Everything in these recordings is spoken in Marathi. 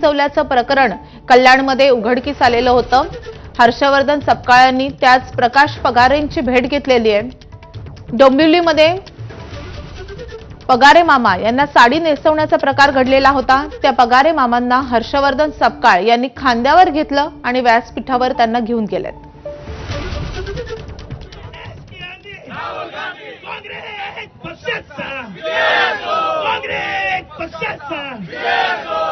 फसवल्याचं प्रकरण कल्याणमध्ये उघडकीस आलेलं होतं। हर्षवर्धन सपकाळ यांनी त्याच प्रकाश पगारेंची भेट घेतलेली आहे। डोंबिवलीमध्ये पगारे मामा यांना साडी नेसवण्याचा प्रकार घडलेला होता। त्या पगारे मामांना हर्षवर्धन सपकाळ यांनी खांद्यावर घेतलं आणि व्यासपीठावर त्यांना घेऊन गेलेत।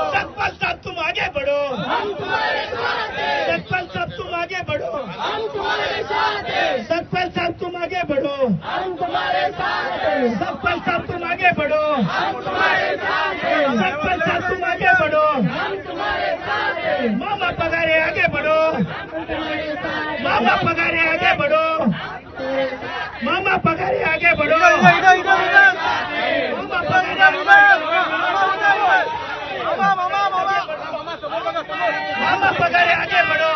सतपाल साहब तुम आगे बढ़ो, हम तुम्हारे साथ हैं। सतपाल साहब तुम आगे बढ़ो, हम तुम्हारे साथ हैं। सतपाल साहब तुम आगे बढ़ो, हम तुम्हारे साथ हैं। सतपाल साहब तुम आगे बढ़ो, हम तुम्हारे साथ हैं। सतपाल साहब तुम आगे बढ़ो, हम तुम्हारे साथ हैं। मामा पगारे आगे बढ़ो, मामा पगारे आगे बढ़ो, मामा पगारे आगे बढ़ो, मामा पगारे आगे बढ़ो।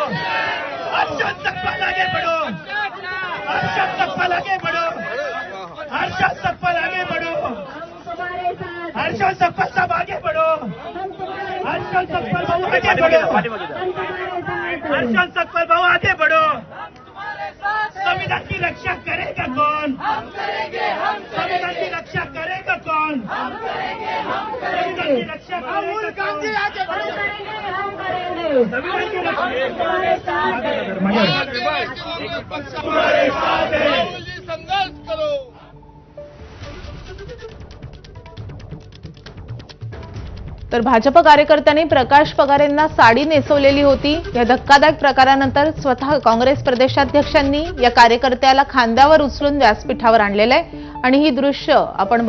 हर्षद सतपाल आगे बढ़ो, हर्षद सतपाल आगे बढ़ो, हर्षद सतपाल आगे बढ़ो, हर्षद सतपाल साहब आगे बढ़ो, हर्षद सतपाल बाबू आगे बढ़ो, हर्षद सतपाल बाबू आगे बढ़ो। संविधान की रक्षा करेगा कौन? हम करेंगे, हम संविधान की रक्षा करेगा कौन? हम करेंगे, हम संविधान की रक्षा करेगा कौन? हम करेंगे, संविधान की रक्षा हमारे साथ है, हमारे साथ है। संघर्ष करो। तर भाजप कार्यकर्त्यांनी प्रकाश पगारेंना साडी नेसवलेली होती। या धक्कादायक प्रकारानंतर स्वतः काँग्रेस प्रदेशाध्यक्षांनी या कार्यकर्त्याला खांद्यावर उचलून व्यासपीठावर आणलेलं आहे आणि ही दृश्य आपण